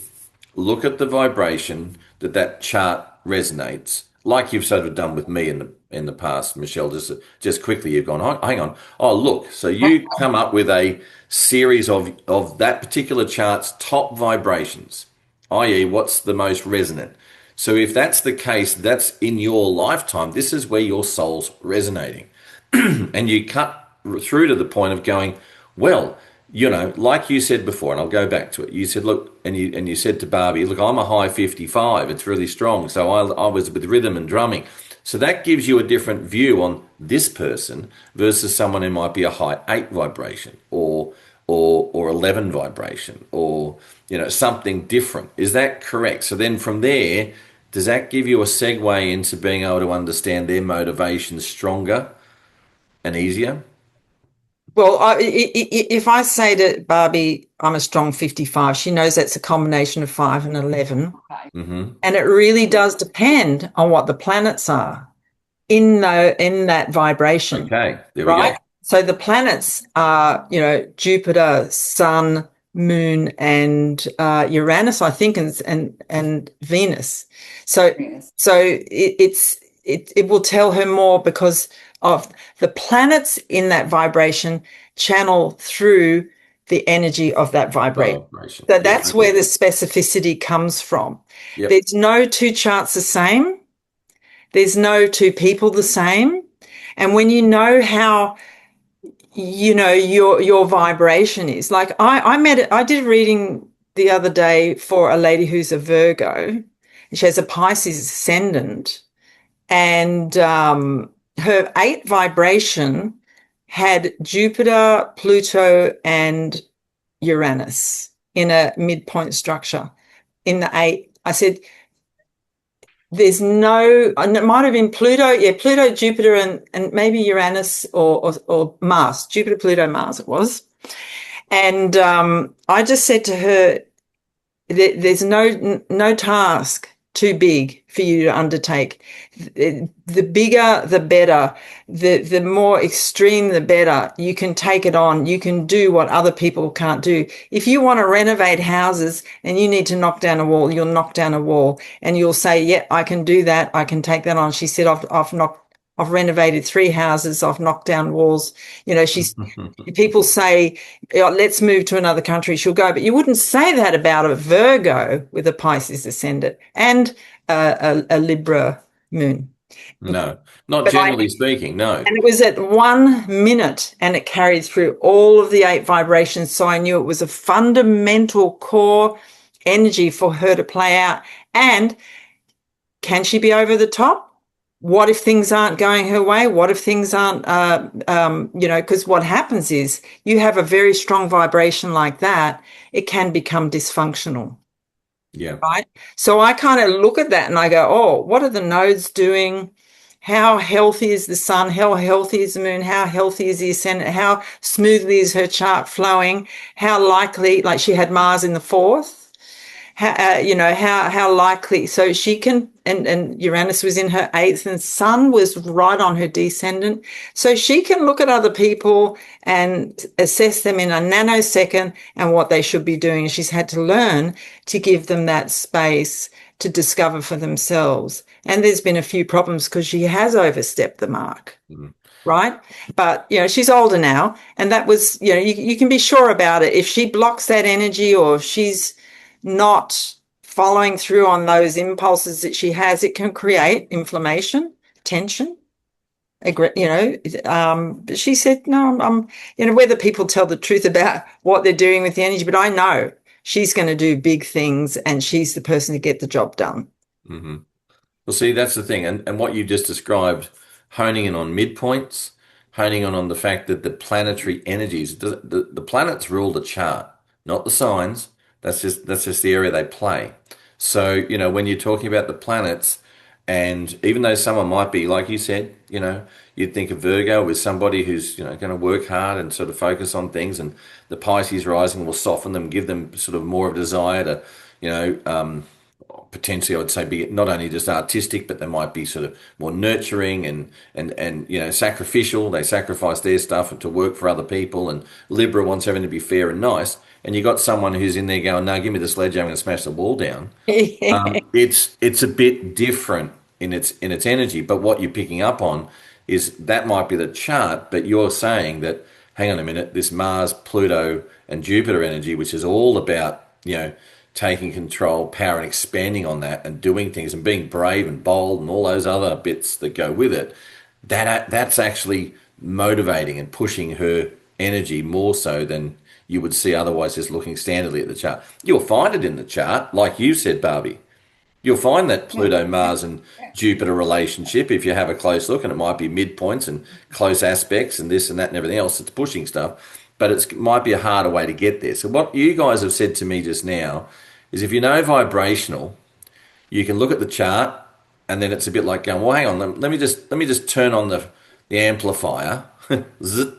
look at the vibration that chart resonates, like you've sort of done with me in the past, Michelle? Just quickly, you've gone, oh, hang on, oh look, so you come up with a series of that particular chart's top vibrations, i.e., what's the most resonant. So if that's the case, that's in your lifetime. This is where your soul's resonating, and you cut through to the point of going, well, like you said before, and I'll go back to it. You said, look, and you said to Barbie, look, I'm a high 55. It's really strong. So I was with rhythm and drumming. So that gives you a different view on this person versus someone who might be a high 8 vibration or 11 vibration or, something different. Is that correct? So then from there, does that give you a segue into being able to understand their motivations stronger and easier? Well, if I say to Barbie, I'm a strong 55, she knows that's a combination of 5 and 11. Mm-hmm. And it really does depend on what the planets are in that vibration. Okay, there we right? go. So the planets are, Jupiter, Sun, Moon, and Uranus, I think, and Venus. So it will tell her more because of the planets in that vibration channel through the energy of that vibration. So that's where the specificity comes from. Yep. There's no two charts the same. There's no two people the same. And when you know how your vibration is, like I did a reading the other day for a lady who's a Virgo. She has a Pisces ascendant, and her 8 vibration had Jupiter, Pluto, and Uranus in a midpoint structure. In the 8, I said, there's no, and it might have been Pluto, Jupiter, and maybe Uranus or Mars, Jupiter, Pluto, Mars it was. And I just said to her, there's no task too big for you to undertake. The bigger, the better. The more extreme, the better. You can take it on. You can do what other people can't do. If you want to renovate houses and you need to knock down a wall, you'll knock down a wall and you'll say, yeah, I can do that. I can take that on. She said, I've renovated 3 houses. I've knocked down walls. People say, let's move to another country. She'll go. But you wouldn't say that about a Virgo with a Pisces ascendant and a Libra moon. No, not generally speaking, no. And it was at 1 minute and it carried through all of the 8 vibrations. So I knew it was a fundamental core energy for her to play out. And can she be over the top? What if things aren't going her way? What if things aren't, because what happens is you have a very strong vibration like that, it can become dysfunctional. Yeah. Right. So I kind of look at that and I go, oh, what are the nodes doing? How healthy is the sun? How healthy is the moon? How healthy is the ascendant? How smoothly is her chart flowing? How likely, like she had Mars in the 4th. how likely. So she can, and Uranus was in her eighth, and Sun was right on her descendant. So she can look at other people and assess them in a nanosecond and what they should be doing. She's had to learn to give them that space to discover for themselves. And there's been a few problems because she has overstepped the mark. Mm. Right. But, she's older now. And that was, you can be sure about it. If she blocks that energy, or if she's not following through on those impulses that she has, it can create inflammation, tension. But she said, no, whether people tell the truth about what they're doing with the energy, but I know she's going to do big things and she's the person to get the job done. Mm-hmm. Well, see, that's the thing. And what you just described, honing in on midpoints, honing in on the fact that the planetary energies, the planets rule the chart, not the signs. That's just the area they play. So, when you're talking about the planets, and even though someone might be, like you said, you'd think of Virgo as somebody who's, going to work hard and sort of focus on things, and the Pisces rising will soften them, give them sort of more of a desire to, potentially, I would say, be not only just artistic, but they might be sort of more nurturing and sacrificial. They sacrifice their stuff to work for other people. And Libra wants everything to be fair and nice. And you got someone who's in there going, "No, give me the sledgehammer, I'm going to smash the wall down." It's a bit different in its energy. But what you're picking up on is that might be the chart, but you're saying that, hang on a minute, this Mars, Pluto, and Jupiter energy, which is all about taking control, power, and expanding on that, and doing things, and being brave and bold, and all those other bits that go with it. That's actually motivating and pushing her energy more so than you would see otherwise, just looking standardly at the chart. You'll find it in the chart, like you said, Barbie. You'll find that Pluto, Mars, and Jupiter relationship if you have a close look, and it might be midpoints and close aspects and this and that and everything else that's pushing stuff. But it might be a harder way to get there. So what you guys have said to me just now is, if you know vibrational, you can look at the chart, and then it's a bit like going, well, hang on, let me just turn on the amplifier. Zzz.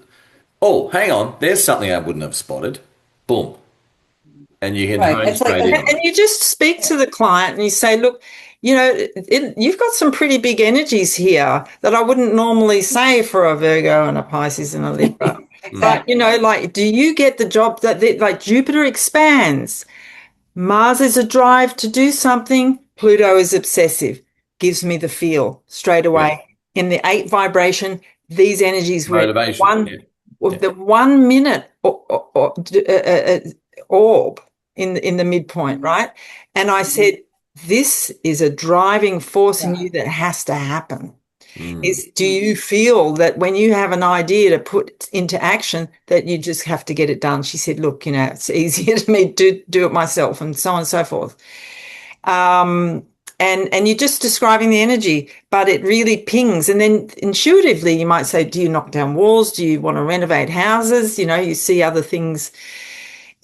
Oh, hang on, there's something I wouldn't have spotted. Boom. And you can hone straight in. And you just speak to the client and you say, look, you've got some pretty big energies here that I wouldn't normally say for a Virgo and a Pisces and a Libra. Exactly. But, do you get the job that, like, Jupiter expands? Mars is a drive to do something. Pluto is obsessive, gives me the feel straight away. Yeah. In the 8 vibration, these energies were the 1 minute orb in the midpoint, right? And I said, this is a driving force in you that has to happen. Do you feel that when you have an idea to put into action that you just have to get it done? She said, look, it's easier to me to do it myself, and so on and so forth. And you're just describing the energy, but it really pings. And then intuitively you might say, do you knock down walls? Do you want to renovate houses? You see other things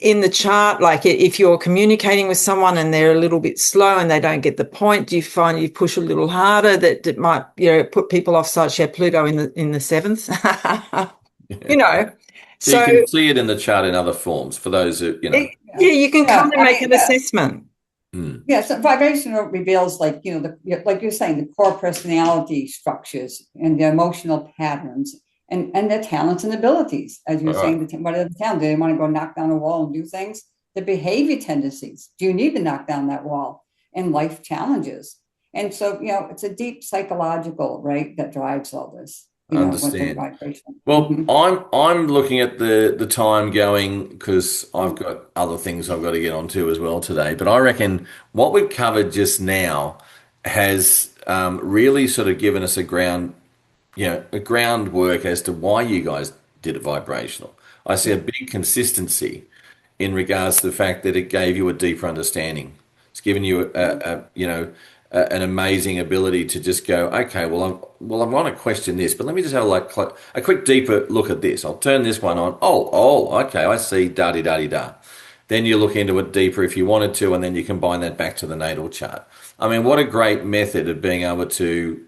in the chart, like if you're communicating with someone and they're a little bit slow and they don't get the point, do you find you push a little harder that might put people off side? She had Pluto in the 7th. So you can see it in the chart in other forms for those who you can come and make an assessment. Yeah, so vibrational reveals, like like you're saying, the core personality structures and the emotional patterns and their talents and abilities. As you were saying, what are the talents? Do they want to go knock down a wall and do things? The behavior tendencies. Do you need to knock down that wall? And life challenges. And so, it's a deep psychological, right, that drives all this. Understand. Well, I'm looking at the time going, because I've got other things I've got to get onto as well today. But I reckon what we've covered just now has really sort of given us a groundwork as to why you guys did it vibrational. I see a big consistency in regards to the fact that it gave you a deeper understanding. It's given you an amazing ability to just go, okay, well, I want to question this, but let me just have a quick deeper look at this. I'll turn this one on. Oh, okay, I see, da-di-da-di-da. Then you look into it deeper if you wanted to, and then you combine that back to the natal chart. I mean, what a great method of being able to,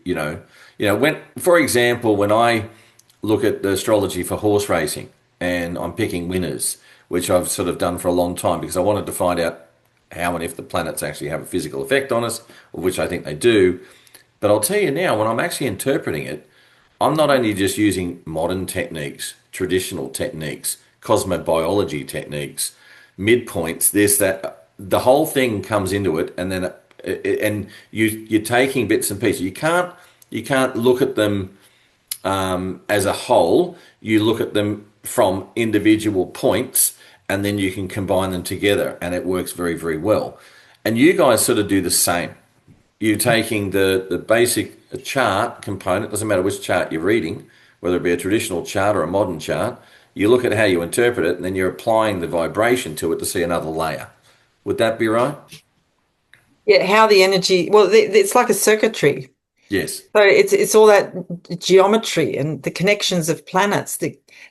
for example, when I look at the astrology for horse racing and I'm picking winners, which I've sort of done for a long time because I wanted to find out how and if the planets actually have a physical effect on us, of which I think they do. But I'll tell you now, when I'm actually interpreting it, I'm not only just using modern techniques, traditional techniques, cosmobiology techniques, midpoints, this, that, the whole thing comes into it, and then and you're taking bits and pieces. You can't look at them as a whole. You look at them from individual points, and then you can combine them together, and it works very, very well. And you guys sort of do the same. You're taking the basic chart component, doesn't matter which chart you're reading, whether it be a traditional chart or a modern chart, you look at how you interpret it, and then you're applying the vibration to it to see another layer. Would that be right? Yeah, how the energy, well, it's like a circuitry. Yes. So it's all that geometry and the connections of planets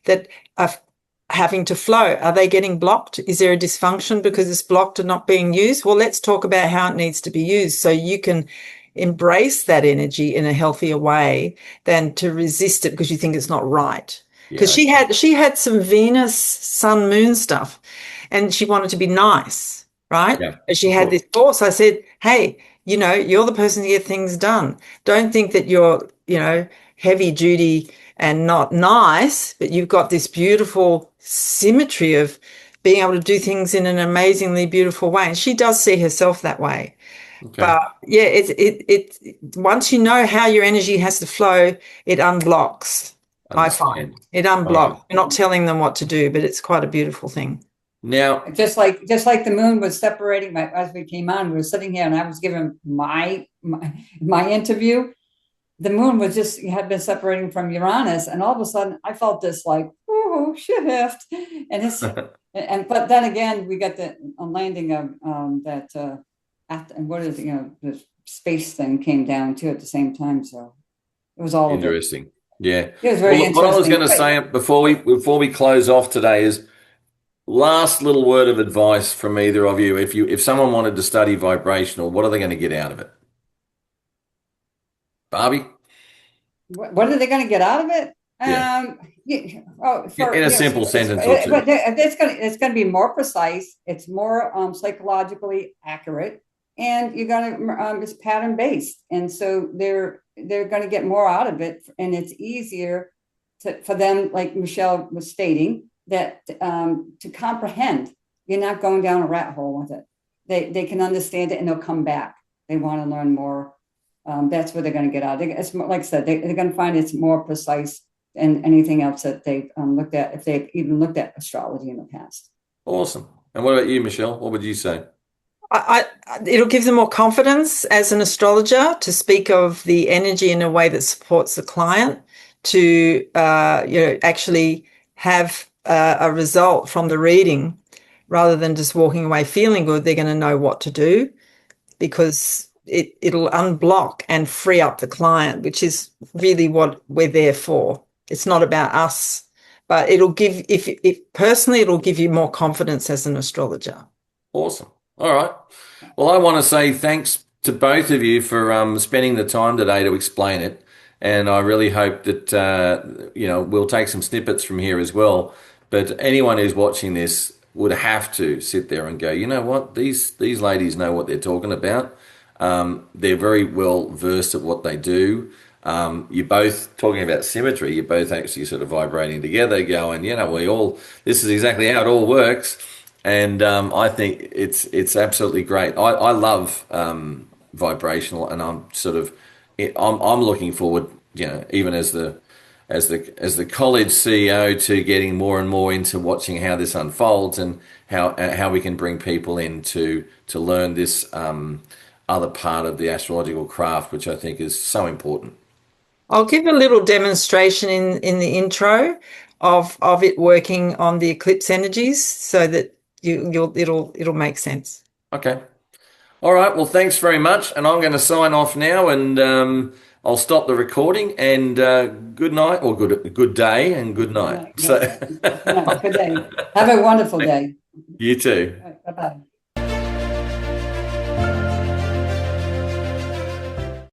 that are having to flow. Are they getting blocked? Is there a dysfunction because it's blocked and not being used? Well, let's talk about how it needs to be used so you can embrace that energy in a healthier way than to resist it because you think it's not right. Because Yeah. she had some Venus, Sun, Moon stuff, and she wanted to be nice, right? Yeah. But she Of had course. this force. I said, hey, you're the person to get things done. Don't think that you're, heavy duty and not nice, but you've got this beautiful symmetry of being able to do things in an amazingly beautiful way. And she does see herself that way. Okay. But yeah, it once you know how your energy has to flow, it unblocks. I find Understand. it All right. unblocks. You're not telling them what to do, but it's quite a beautiful thing. Now, Just like the moon was separating as we came on, we were sitting here and I was giving my interview. The moon had been separating from Uranus, and all of a sudden I felt this like, oh, shift. But then again, we got the landing of that and what is the space thing came down too at the same time. So it was all of it. interesting. Yeah. It was very Well, what I was interesting. going to say before we close off today is last little word of advice from either of you. If someone wanted to study vibrational, what are they going to get out of it? Barbie? What are they going to get out of it? Yeah. In a Yes, simple sentence or two. but it's going to be more precise. It's more psychologically accurate, and you're going to it's pattern based, and so they're going to get more out of it, and it's easier for them, like Michele was stating, that to comprehend. You're not going down a rat hole with it. They can understand it, and they'll come back. They want to learn more. That's what they're going to get out. It's more, like I said, they're going to find it's more precise than anything else that they've looked at, if they've even looked at astrology in the past. Awesome. And what about you, Michele? What would you say? It'll give them more confidence as an astrologer to speak of the energy in a way that supports the client to, actually have a result from the reading rather than just walking away feeling good. They're going to know what to do because it'll unblock and free up the client, which is really what we're there for. It's not about us, but it'll give, if personally, it'll give you more confidence as an astrologer. Awesome. All right. Well, I want to say thanks to both of you for spending the time today to explain it. And I really hope that, we'll take some snippets from here as well. But anyone who's watching this would have to sit there and go, you know what? These ladies know what they're talking about. They're very well versed at what they do. You're both talking about symmetry. You're both actually sort of vibrating together, going, this is exactly how it all works. And I think it's absolutely great. I love vibrational, and I'm looking forward, even as the college CEO, to getting more and more into watching how this unfolds and how we can bring people in to learn this other part of the astrological craft, which I think is so important. I'll give a little demonstration in the intro of it working on the eclipse energies so that it'll make sense. Okay. All right. Well, thanks very much. And I'm going to sign off now, and I'll stop the recording, and good night, or good day and good night. Good night. Good day. Have a wonderful day. You too. Bye-bye.